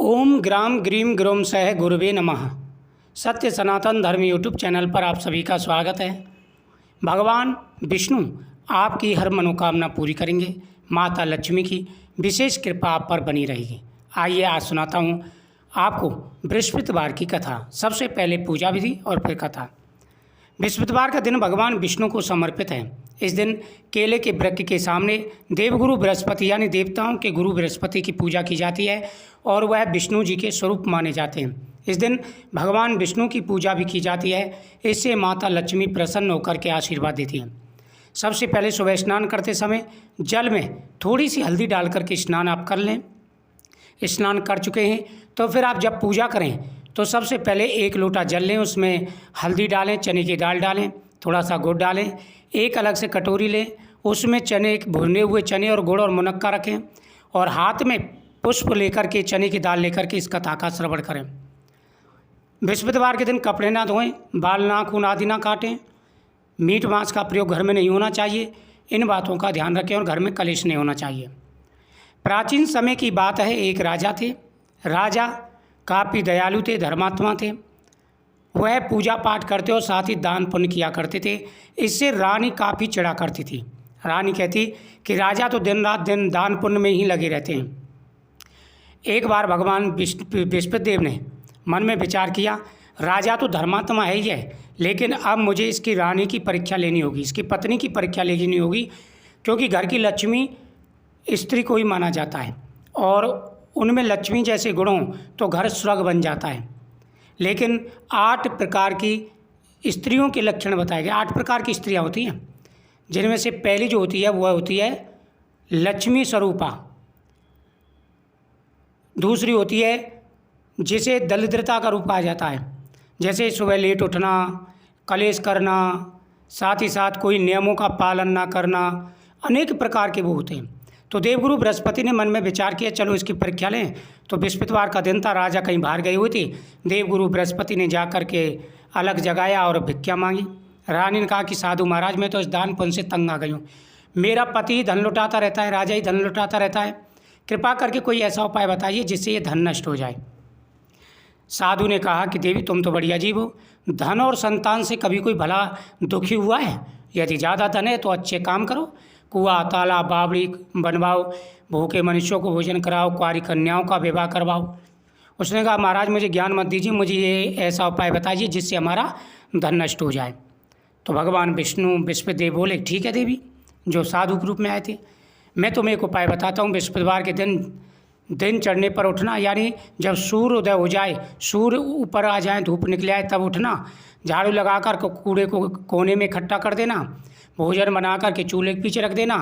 ओम ग्राम grim ग्रोम सह गुरुवे नमः। सत्य सनातन धर्म यूट्यूब चैनल पर आप सभी का स्वागत है। भगवान विष्णु आपकी हर मनोकामना पूरी करेंगे। माता लक्ष्मी की विशेष कृपा आप पर बनी रहेगी। आइए आज सुनाता हूँ आपको बृहस्पतिवार की कथा। सबसे पहले पूजा विधि और फिर कथा। बृहस्पतिवार का दिन भगवान विष्णु को समर्पित है। इस दिन केले के वृक्ष के सामने देवगुरु बृहस्पति यानी देवताओं के गुरु बृहस्पति की पूजा की जाती है और वह विष्णु जी के स्वरूप माने जाते हैं। इस दिन भगवान विष्णु की पूजा भी की जाती है। इससे माता लक्ष्मी प्रसन्न होकर के आशीर्वाद देती हैं। सबसे पहले सुबह स्नान करते समय जल में थोड़ी सी हल्दी डाल करके स्नान आप कर लें। स्नान कर चुके हैं तो फिर आप जब पूजा करें तो सबसे पहले 1 लोटा जल लें, उसमें हल्दी डालें, चने की दाल डालें, थोड़ा सा गुड़ डालें। एक अलग से कटोरी लें, उसमें चने भुने हुए चने और गुड़ और मुनक्का रखें और हाथ में पुष्प लेकर के चने की दाल लेकर के इस कथा का श्रवण करें। बृहस्पतिवार के दिन कपड़े ना धोएं, बाल नाखून आदि ना काटें, मीट मांस का प्रयोग घर में नहीं होना चाहिए। इन बातों का ध्यान रखें और घर में कलेश नहीं होना चाहिए। प्राचीन समय की बात है, एक राजा थे। राजा काफ़ी दयालु थे, धर्मात्मा थे। वह पूजा पाठ करते और साथ ही दान पुण्य किया करते थे। इससे रानी काफ़ी चिढ़ा करती थी। रानी कहती कि राजा तो दिन रात दान पुण्य में ही लगे रहते हैं। एक बार भगवान बृहस्पति देव ने मन में विचार किया, राजा तो धर्मात्मा है ही है, लेकिन अब मुझे इसकी रानी की परीक्षा लेनी होगी, इसकी पत्नी की परीक्षा लेनी होगी, क्योंकि घर की लक्ष्मी स्त्री को ही माना जाता है और उनमें लक्ष्मी जैसे गुण हों तो घर स्वर्ग बन जाता है। लेकिन 8 प्रकार की स्त्रियों के लक्षण बताए गए। 8 प्रकार की स्त्रियां होती हैं, जिनमें से पहली जो होती है वह होती है लक्ष्मी स्वरूपा। दूसरी होती है जिसे दरिद्रता का रूप कहा जाता है, जैसे सुबह लेट उठना, कलेश करना, साथ ही साथ कोई नियमों का पालन ना करना, अनेक प्रकार के वो होते हैं। तो देवगुरु बृहस्पति ने मन में विचार किया, चलो इसकी परीक्षा लें। तो बृहस्पतिवार का दिन था, राजा कहीं बाहर गई हुई थी। देवगुरु बृहस्पति ने जा कर के अलग जगाया और भिक्षा मांगी। रानी ने कहा कि साधु महाराज, मैं तो इस दान पुण्य से तंग आ गई हूँ। मेरा पति धन लुटाता रहता है, राजा ही धन लुटाता रहता है। कृपा करके कोई ऐसा उपाय बताइए जिससे ये धन नष्ट हो जाए। साधु ने कहा कि देवी, तुम तो बड़ी अजीब हो। धन और संतान से कभी कोई भला दुखी हुआ है? यदि ज़्यादा धन है तो अच्छे काम करो, कुआं तालाब बावड़ी बनवाओ, भूखे मनुष्यों को भोजन कराओ, कुंवारी कन्याओं का विवाह करवाओ। उसने कहा, महाराज मुझे ज्ञान मत दीजिए, मुझे ये ऐसा उपाय बताइए जिससे हमारा धन नष्ट हो जाए। तो भगवान विष्णु बृहस्पति देव बोले, ठीक है देवी, जो साधु के रूप में आए थे, मैं तुम्हें एक उपाय बताता हूँ। बृहस्पतिवार के दिन चढ़ने पर उठना, यानी जब सूर्य उदय हो जाए, सूर्य ऊपर आ जाए, धूप निकले आए, तब उठना। झाड़ू लगाकर कूड़े को कोने में इकट्ठा कर देना, भोजन बनाकर के चूल्हे के पीछे रख देना,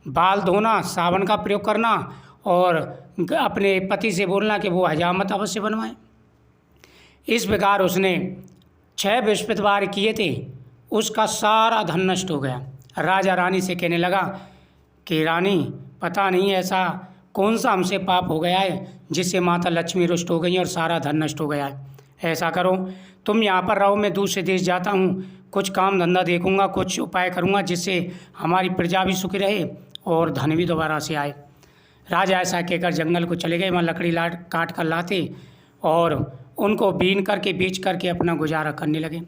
बाल धोना, साबुन का प्रयोग करना और अपने पति से बोलना कि वो हजामत अवश्य बनवाएं। इस प्रकार उसने 6 बृहस्पतिवार किए थे। उसका सारा धन नष्ट हो गया। राजा रानी से कहने लगा कि रानी, पता नहीं ऐसा कौन सा हमसे पाप हो गया है जिससे माता लक्ष्मी रुष्ट हो गई और सारा धन नष्ट हो गया है। ऐसा करो, तुम यहाँ पर रहो, मैं दूसरे देश जाता हूँ, कुछ काम धंधा देखूंगा, कुछ उपाय करूंगा जिससे हमारी प्रजा भी सुखी रहे और धन भी दोबारा से आए। राजा ऐसा कहकर जंगल को चले गए। वहाँ लकड़ी काट कर लाते और उनको बीन करके बेच करके अपना गुजारा करने लगे।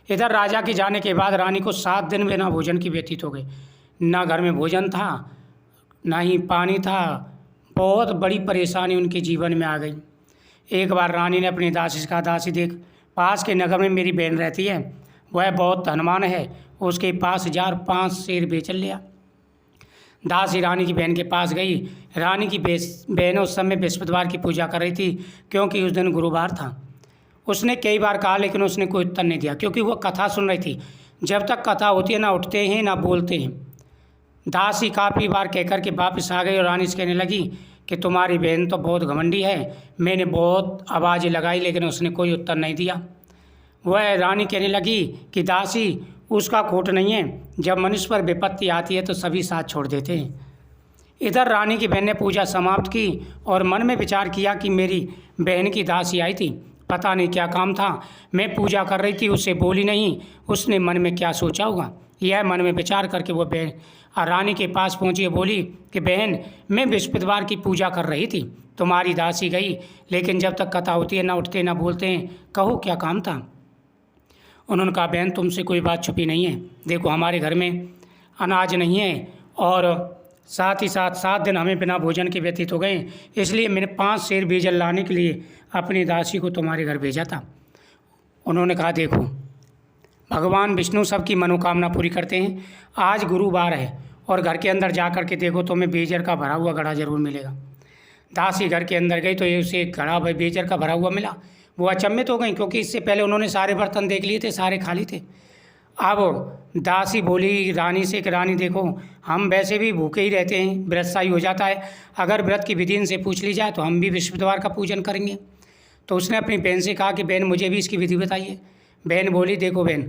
इधर राजा के जाने के बाद रानी को 7 दिन बिना भोजन की व्यतीत हो गए। ना घर में भोजन था, ना ही पानी था। बहुत बड़ी परेशानी उनके जीवन में आ गई। एक बार रानी ने अपनी दासी से कहा, दासी देख, पास के नगर में मेरी बहन रहती है, वह बहुत धनवान है, उसके पास जा और 5 शेर बेच लिया। दासी रानी की बहन के पास गई। रानी की बहन उस समय बृहस्पतिवार की पूजा कर रही थी, क्योंकि उस दिन गुरुवार था। उसने कई बार कहा, लेकिन उसने कोई उत्तर नहीं दिया, क्योंकि वह कथा सुन रही थी। जब तक कथा होती है ना उठते हैं ना बोलते हैं। दासी काफ़ी बार कहकर के वापस आ गई और रानी से कहने लगी कि तुम्हारी बहन तो बहुत घमंडी है, मैंने बहुत आवाज़ें लगाई लेकिन उसने कोई उत्तर नहीं दिया। वह रानी कहने लगी कि दासी, उसका खोट नहीं है, जब मनुष्य पर विपत्ति आती है तो सभी साथ छोड़ देते हैं। इधर रानी की बहन ने पूजा समाप्त की और मन में विचार किया कि मेरी बहन की दासी आई थी, पता नहीं क्या काम था, मैं पूजा कर रही थी, उससे बोली नहीं, उसने मन में क्या सोचा होगा। यह मन में विचार करके वो बहन रानी के पास पहुंची और बोली कि बहन, मैं बृहस्पतिवार की पूजा कर रही थी, तुम्हारी दासी गई, लेकिन जब तक कथा होती है ना उठते ना बोलते हैं, कहो क्या काम था। उन्होंने कहा, बहन तुमसे कोई बात छुपी नहीं है, देखो हमारे घर में अनाज नहीं है और साथ ही साथ 7 दिन हमें बिना भोजन के व्यतीत हो गए, इसलिए मैंने 5 सेर बीजल लाने के लिए अपनी दासी को तुम्हारे घर भेजा था। उन्होंने कहा, देखो भगवान विष्णु सबकी मनोकामना पूरी करते हैं। आज गुरुवार है और घर के अंदर जा कर के देखो तुम्हें बेजर का भरा हुआ घड़ा जरूर मिलेगा। दासी घर के अंदर गई तो ये उसे घड़ा बेजर का भरा हुआ मिला। वो अचंभित हो गई, क्योंकि इससे पहले उन्होंने सारे बर्तन देख लिए थे, सारे खाली थे। अब दासी बोली रानी से कि रानी देखो, हम वैसे भी भूखे ही रहते हैं, व्रत सा ही हो जाता है, अगर व्रत की विधि इनसे पूछ ली जाए तो हम भी विष्णु द्वार का पूजन करेंगे। तो उसने अपनी बहन से कहा कि बहन मुझे भी इसकी विधि बताइए। बहन बोली, देखो बहन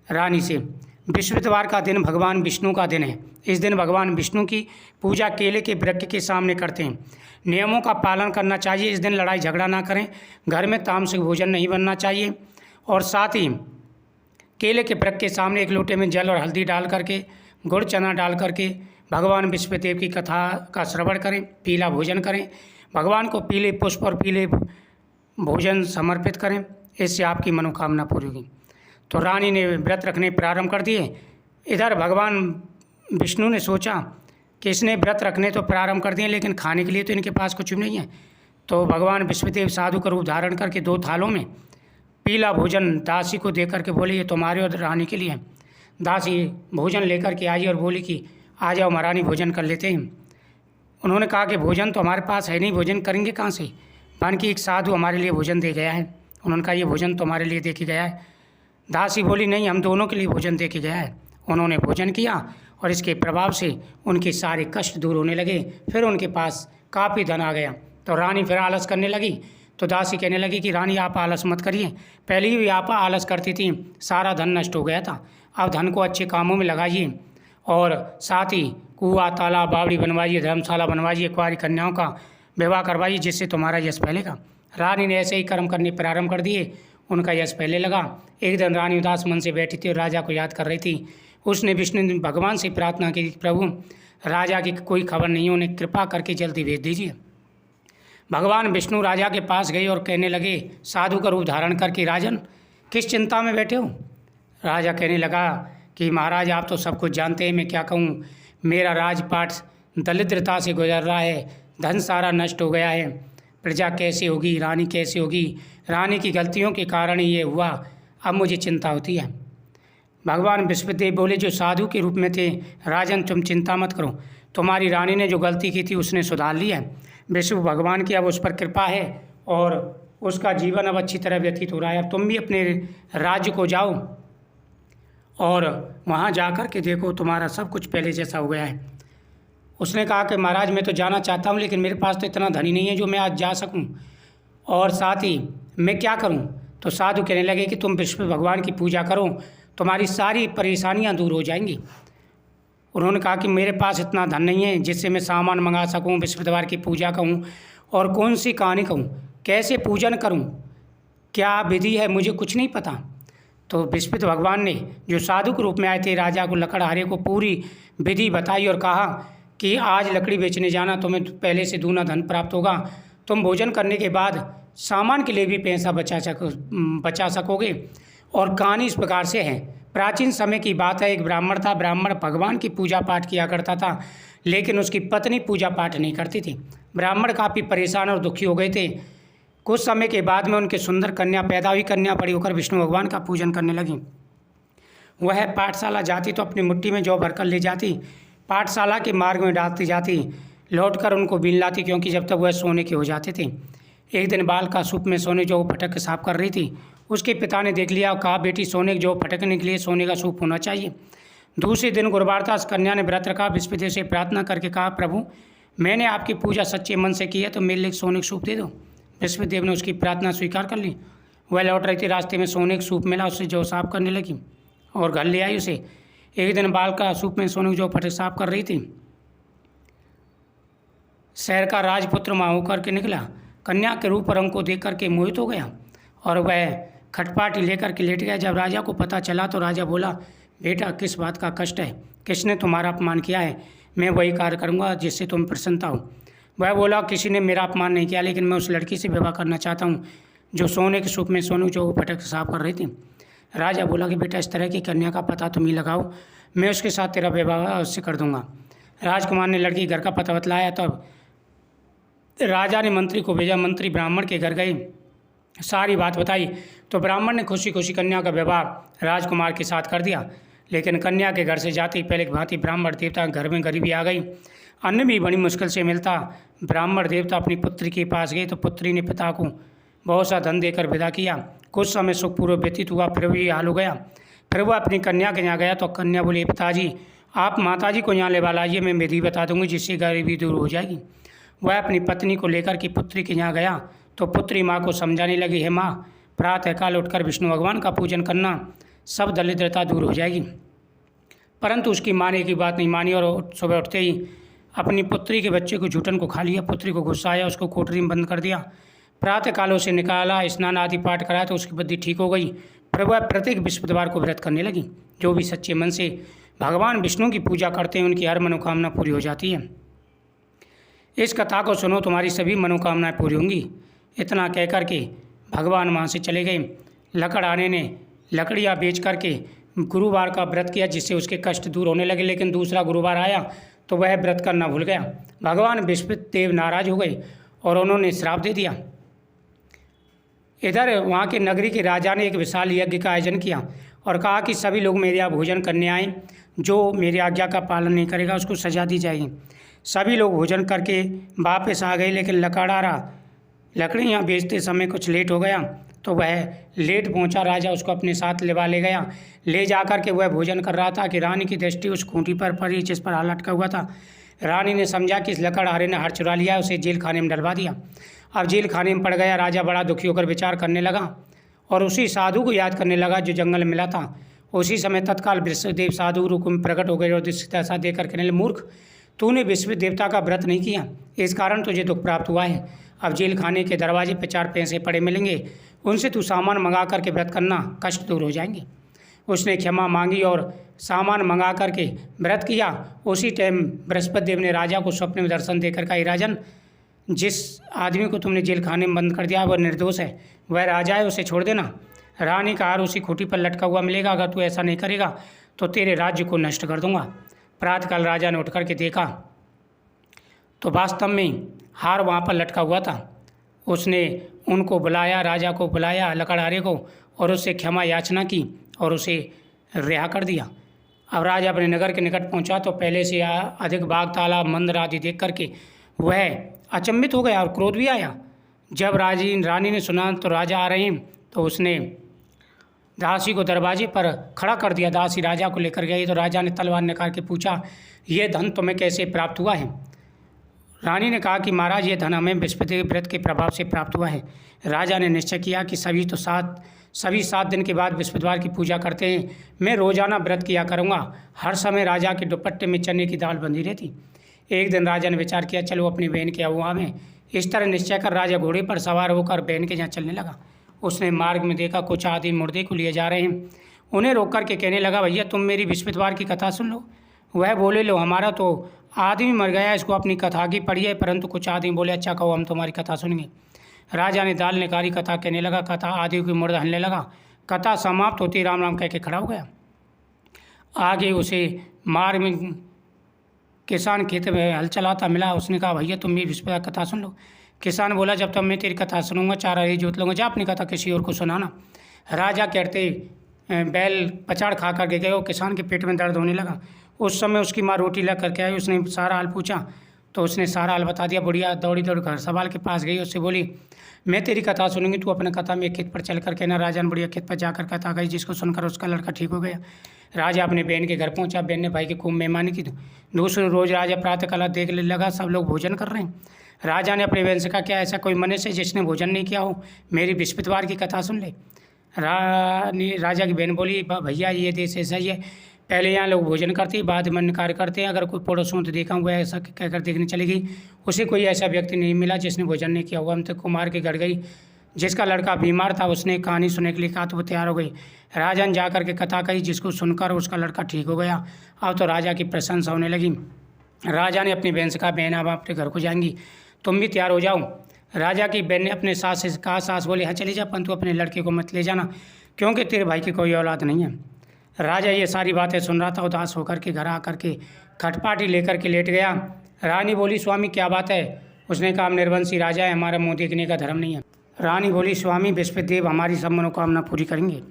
रानी से, विष्णु द्वार का दिन भगवान विष्णु का दिन है। इस दिन भगवान विष्णु की पूजा केले के वृक्ष के सामने करते हैं। नियमों का पालन करना चाहिए। इस दिन लड़ाई झगड़ा ना करें, घर में तामसिक भोजन नहीं बनना चाहिए, और साथ ही केले के वृक्ष के सामने एक लोटे में जल और हल्दी डाल करके, गुड़ चना डाल करके भगवान विष्णुदेव की कथा का श्रवण करें, पीला भोजन करें, भगवान को पीले पुष्प और पीले भोजन समर्पित करें, इससे आपकी मनोकामना पूरी होगी। तो रानी ने व्रत रखने प्रारंभ कर दिए। इधर भगवान विष्णु ने सोचा कि इसने व्रत रखने तो प्रारंभ कर दिए, लेकिन खाने के लिए तो इनके पास कुछ भी नहीं है। तो भगवान विष्णुदेव साधु का रूप धारण करके 2 थालों में पीला भोजन दासी को दे करके बोले, ये तुम्हारे और रानी के लिए। दासी भोजन लेकर के आई और बोली कि आ जाओ महारानी, भोजन कर लेते हैं। उन्होंने कहा कि भोजन तो हमारे पास है नहीं, भोजन करेंगे कहाँ से, बन की एक साधु हमारे लिए भोजन दे गया है। उन्होंने कहा, ये भोजन तुम्हारे लिए दे के गया है। दासी बोली, नहीं, हम दोनों के लिए भोजन दे के गया है। उन्होंने भोजन किया और इसके प्रभाव से उनके सारे कष्ट दूर होने लगे। फिर उनके पास काफ़ी धन आ गया। तो रानी फिर आलस करने लगी। तो दासी कहने लगी कि रानी आप आलस मत करिए, पहले भी आप आलस करती थी, सारा धन नष्ट हो गया था, अब धन को अच्छे कामों में लगाइए और साथ ही कुआं तालाब बावड़ी बनवाइए, धर्मशाला बनवाइए, कुंवारी कन्याओं का विवाह करवाइए, जिससे तुम्हारा यश फैलेगा। रानी ने ऐसे ही कर्म करने प्रारंभ कर दिए, उनका यश फैलने लगा। एक दिन रानी उदास मन से बैठी थी और राजा को याद कर रही थी। उसने विष्णु भगवान से प्रार्थना की, प्रभु राजा की कोई खबर नहीं है, उन्हें कृपा करके जल्दी भेज दीजिए। भगवान विष्णु राजा के पास गए और कहने लगे साधु का रूप धारण करके, राजन किस चिंता में बैठे हो। राजा कहने लगा कि महाराज आप तो सब कुछ जानते हैं, मैं क्या कहूँ, मेरा राजपाट दरिद्रता से गुजर रहा है, धन सारा नष्ट हो गया है, प्रजा कैसे होगी, रानी कैसे होगी, रानी की गलतियों के कारण ही ये हुआ, अब मुझे चिंता होती है। भगवान विष्णुदेव बोले, जो साधु के रूप में थे, राजन तुम चिंता मत करो, तुम्हारी रानी ने जो गलती की थी उसने सुधार लिया है। विष्णु भगवान की अब उस पर कृपा है और उसका जीवन अब अच्छी तरह व्यतीत हो रहा है। अब तुम भी अपने राज्य को जाओ और वहाँ जा कर के देखो, तुम्हारा सब कुछ पहले जैसा हो गया है। उसने कहा कि महाराज मैं तो जाना चाहता हूँ, लेकिन मेरे पास तो इतना धन ही नहीं है जो मैं आज जा सकूँ, और साथ ही मैं क्या करूँ। तो साधु कहने लगे कि तुम विष्णु भगवान की पूजा करो, तुम्हारी सारी परेशानियाँ दूर हो जाएंगी। उन्होंने कहा कि मेरे पास इतना धन नहीं है जिससे मैं सामान मंगा सकूं, विष्णु द्वार की पूजा कहूं, और कौन सी कहानी कहूं, कैसे पूजन करूं, क्या विधि है, मुझे कुछ नहीं पता। तो विष्णु भगवान ने जो साधु के रूप में आए थे, राजा को लकड़हारे को पूरी विधि बताई और कहा कि आज लकड़ी बेचने जाना, तुम्हें पहले से दूना धन प्राप्त होगा, तुम भोजन करने के बाद सामान के लिए भी पैसा बचा सकोगे। और कहानी इस प्रकार से है। प्राचीन समय की बात है, एक ब्राह्मण था। ब्राह्मण भगवान की पूजा पाठ किया करता था, लेकिन उसकी पत्नी पूजा पाठ नहीं करती थी। ब्राह्मण काफ़ी परेशान और दुखी हो गए थे। कुछ समय के बाद में उनके सुंदर कन्या पैदा हुई। कन्या बड़ी होकर विष्णु भगवान का पूजन करने लगी। वह पाठशाला जाती तो अपनी मुट्ठी में जौ भरकर ले जाती, पाठशाला के मार्ग में डालती जाती, लौटकर उनको बीन लाती, क्योंकि जब तक वह सोने के हो जाते थे। एक दिन बाल का सूप में सोने जो फटक के साफ कर रही थी, उसके पिता ने देख लिया और कहा, बेटी सोने जो फटकने के लिए सोने का सूप होना चाहिए। दूसरे दिन गुरुवार था। कन्या ने व्रत रखा, विष्णुदेव से प्रार्थना करके कहा, प्रभु मैंने आपकी पूजा सच्चे मन से की है, तो मेरे लिए सोने का सूप दे दो। विष्णुदेव ने उसकी प्रार्थना स्वीकार कर ली। वह लौट रही थी, रास्ते में सोने का सूप मिला, उससे जौ साफ करने लगी और घर ले आई उसे। एक दिन बाल का सूप में सोने जो फटक साफ कर रही थी, शहर का राजपुत्र वहाँ होकर के निकला। कन्या के रूप रंग को देख करके मोहित हो गया और वह खटपाटी लेकर के लेट गया। जब राजा को पता चला तो राजा बोला, बेटा किस बात का कष्ट है, किसने तुम्हारा अपमान किया है, मैं वही कार्य करूँगा जिससे तुम प्रसन्नता हो। वह बोला, किसी ने मेरा अपमान नहीं किया, लेकिन मैं उस लड़की से विवाह करना चाहता हूँ जो सोने के सूप में सोनू जो फटक साफ कर रही थी। राजा बोला कि बेटा, इस तरह की कन्या का पता तुम ही लगाओ, मैं उसके साथ तेरा विवाह उससे कर दूंगा। राजकुमार ने लड़की घर का पता बतलाया। तब राजा ने मंत्री को भेजा। मंत्री ब्राह्मण के घर गए, सारी बात बताई तो ब्राह्मण ने खुशी खुशी कन्या का विवाह राजकुमार के साथ कर दिया। लेकिन कन्या के घर से जाते ही पहले की भांति ब्राह्मण देवता घर में गरीबी आ गई। अन्न भी बड़ी मुश्किल से मिलता। ब्राह्मण देवता अपनी पुत्री के पास गए तो पुत्री ने पिता को बहुत सा धन देकर विदा किया। कुछ समय सुखपूर्वक व्यतीत हुआ, फिर भी हाल हो गया। फिर वह अपनी कन्या के यहाँ गया तो कन्या बोली, पिताजी आप माताजी को यहाँ ले लाइए, मैं विधि बता दूंगी जिससे गरीबी दूर हो जाएगी। वह अपनी पत्नी को लेकर के पुत्री के यहाँ गया तो पुत्री माँ को समझाने लगी, है माँ, प्रातःकाल उठकर विष्णु भगवान का पूजन करना, सब दरिद्रता दूर हो जाएगी। परंतु उसकी माँ ने की बात नहीं मानी और सुबह उठते ही अपनी पुत्री के बच्चे को झूठन को खा लिया। पुत्री को गुस्सा आया, उसको कोठरी में बंद कर दिया। प्रातःकाल उसे निकाला, स्नान आदि पाठ कराया तो उसकी बुद्धि ठीक हो गई। फिर वह प्रत्येक बृहस्पतिवार को व्रत करने लगी। जो भी सच्चे मन से भगवान विष्णु की पूजा करते हैं उनकी हर मनोकामना पूरी हो जाती है। इस कथा को सुनो, तुम्हारी सभी मनोकामनाएं पूरी होंगी। इतना कह कर के भगवान वहाँ से चले गए। लकड़हारे ने लकड़ियाँ बेच करके गुरुवार का व्रत किया जिससे उसके कष्ट दूर होने लगे। लेकिन दूसरा गुरुवार आया तो वह व्रत करना भूल गया। भगवान बृहस्पति देव नाराज हो गए और उन्होंने श्राप दे दिया। इधर वहाँ के नगरी के राजा ने एक विशाल यज्ञ का आयोजन किया और कहा कि सभी लोग मेरे यहाँ भोजन करने आए, जो मेरी आज्ञा का पालन नहीं करेगा उसको सजा दी जाएगी। सभी लोग भोजन करके वापस आ गए, लेकिन लकड़हारा लकड़ियाँ बेचते समय कुछ लेट हो गया तो वह लेट पहुंचा। राजा उसको अपने साथ ले गया। ले जाकर के वह भोजन कर रहा था कि रानी की दृष्टि उस खूंटी पर पड़ी जिस पर हाल लटका हुआ था। रानी ने समझा कि इस लकड़हारे ने हार चुरा लिया, उसे जेल खाने में डलवा दिया। अब जेल खाने में पड़ गया। राजा बड़ा दुखी होकर विचार करने लगा और उसी साधु को याद करने लगा जो जंगल में मिला था। उसी समय तत्काल बृहस्पतिदेव साधु रूप में प्रकट हो गए और दशा देकर कहने लगे, मूर्ख, तूने बृहस्पति देवता का व्रत नहीं किया, इस कारण तुझे दुख प्राप्त हुआ है। अब जेल खाने के दरवाजे पर 4 पैसे पड़े मिलेंगे, उनसे तू सामान मंगा करके व्रत करना, कष्ट दूर हो जाएंगे। उसने क्षमा मांगी और सामान मंगा करके व्रत किया। उसी टाइम बृहस्पति देव ने राजा को स्वप्न में दर्शन देकर कहा, राजन, जिस आदमी को तुमने जेल खाने में बंद कर दिया वह निर्दोष है, वह राजा है, उसे छोड़ देना। रानी का हार उसी खूंटी पर लटका हुआ मिलेगा, अगर तू ऐसा नहीं करेगा तो तेरे राज्य को नष्ट कर दूंगा। प्रातःकाल राजा ने उठ करके देखा तो वास्तव में हार वहाँ पर लटका हुआ था। उसने उनको बुलाया, राजा को बुलाया, लकड़हारे को, और उससे क्षमा याचना की और उसे रिहा कर दिया। अब राजा अपने नगर के निकट पहुंचा तो पहले से अधिक बाग, तालाब, मंदिर आदि देख करके वह अचंभित हो गया और क्रोध भी आया। जब रानी ने सुना तो राजा आ रहे हैं तो उसने दासी को दरवाजे पर खड़ा कर दिया। दासी राजा को लेकर गई तो राजा ने तलवार निकाल के पूछा, ये धन तुम्हें कैसे प्राप्त हुआ है? रानी ने कहा कि महाराज, ये धन हमें बृहस्पति व्रत के प्रभाव से प्राप्त हुआ है। राजा ने निश्चय किया कि सभी 7 दिन के बाद बृहस्पतिवार की पूजा करते हैं, मैं रोजाना व्रत किया करूँगा। हर समय राजा के दुपट्टे में चने की दाल बंधी रहती। एक दिन राजा ने विचार किया, चलो अपनी बहन के अगुआ में। इस तरह निश्चय कर राजा घोड़े पर सवार होकर बहन के यहाँ चलने लगा। उसने मार्ग में देखा कुछ आदमी मुर्दे को लिए जा रहे हैं। उन्हें रोक कर के कहने लगा, भैया तुम मेरी बृहस्पतिवार की कथा सुन लो। वह बोले, लो, हमारा तो आदमी मर गया, इसको अपनी कथा की पढ़िए। परंतु कुछ आदमी बोले, अच्छा कहो, हम तुम्हारी कथा सुनेंगे। राजा ने दाल निकाली, कथा कहने लगा। कथा आदि की मुर्दा हलने लगा। कथा समाप्त होती राम राम कह के खड़ा हो गया। आगे उसे मार्ग में किसान खेत में हल चलाता मिला। उसने कहा, भैया तुम मेरी बृहस्पतिवार कथा सुन लो। किसान बोला, जब तक मैं तेरी कथा सुनूंगा 4 अरे जोत लूँगा, जा अपनी कथा किसी और को सुनाना। राजा कहते बैल पचाड़ खा कर के गए और किसान के पेट में दर्द होने लगा। उस समय उसकी माँ रोटी ला करके आई। उसने सारा हाल पूछा तो उसने सारा हाल बता दिया। बुढ़िया दौड़ी घर सवाल के पास गई, उससे बोली, मैं तेरी कथा सुनूंगी, तू अपने कथा में खेत पर चल कर कहना। राजा ने बुढ़िया खेत पर जाकर कथा गई, जिसको सुनकर उसका लड़का ठीक हो गया। राजा अपने बहन के घर पहुंचा। बहन ने भाई की खूब मेहमानी की। दूसरे रोज राजा प्रातःकाल देखने लगा सब लोग भोजन कर रहे हैं। राजा ने अपने बहन से कहा, क्या ऐसा कोई मनुष्य है जिसने भोजन नहीं किया हो? मेरी बृहस्पतिवार की कथा सुन ले। राजा की बहन बोली, भैया ये देश ऐसा ही है, पहले यहाँ लोग भोजन करते हैं, बाद में अन्य कार्य करते हैं। अगर कोई पड़ोसों तो देखा हुआ ऐसा कहकर देखने चली गई। उसे कोई ऐसा व्यक्ति नहीं मिला जिसने भोजन नहीं किया हुआ। हम तक कुमार के घर गई, जिसका लड़का बीमार था। उसने कहानी सुनने के लिए कहा तो वो तैयार हो गई। राजा ने जाकर के कथा कही, जिसको सुनकर उसका लड़का ठीक हो गया। अब तो राजा की प्रशंसा होने लगी। राजा ने अपनी बहन से कहा, बहन अब अपने घर को जाएंगी तुम भी तैयार हो जाओ। राजा की बहन ने अपने सास से कहा। सास बोली, हाँ चले जा, परंतु अपने लड़के को मत ले जाना, क्योंकि तेरे भाई की कोई औलाद नहीं है। राजा ये सारी बातें सुन रहा था, उदास होकर के घर आकर के खटपाटी लेकर के लेट गया। रानी बोली, स्वामी क्या बात है? उसने कहा, हम निर्वंशी राजा है, हमारा मुँह देखने का धर्म नहीं है। रानी बोली, स्वामी बृहस्पति देव हमारी सब मनोकामना पूरी करेंगे।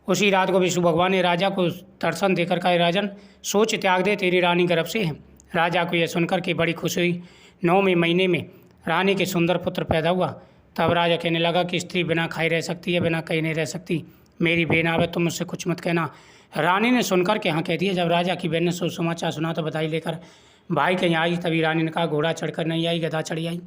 उसी रात को विष्णु भगवान ने राजा को दर्शन देकर कहा, राजन सोच त्याग दे, तेरी रानी गर्भ से है। राजा को यह सुनकर के बड़ी खुशी हुई। 9वें महीने में रानी के सुंदर पुत्र पैदा हुआ। तब राजा कहने लगा कि स्त्री बिना खाई रह सकती है, बिना कहीं नहीं रह सकती। मेरी बहन आवे, तुम मुझसे कुछ मत कहना। रानी ने सुनकर के हाँ कह दिया। जब राजा की बहन ने समाचार सुना तो बधाई लेकर भाई कहीं आई। तभी रानी ने कहा, घोड़ा चढ़कर नहीं आई, गधा चढ़ी आई।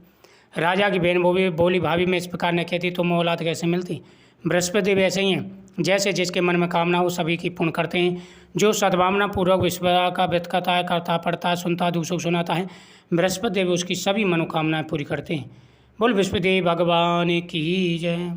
राजा की बहन बोली, भाभी मैं इस प्रकार न कहती तो मैं औलाद कैसे मिलती? बृहस्पति देव ऐसे ही हैं, जैसे जिसके मन में कामना हो सभी की पूर्ण करते हैं। जो सद्भावना पूर्वक विश्व का व्यक्त करता है, करता पढ़ता है, सुनता है, दूसरों को सुनाता है, बृहस्पति देव उसकी सभी मनोकामनाएं पूरी करते हैं। बोल बृहस्पति देव भगवान की जय।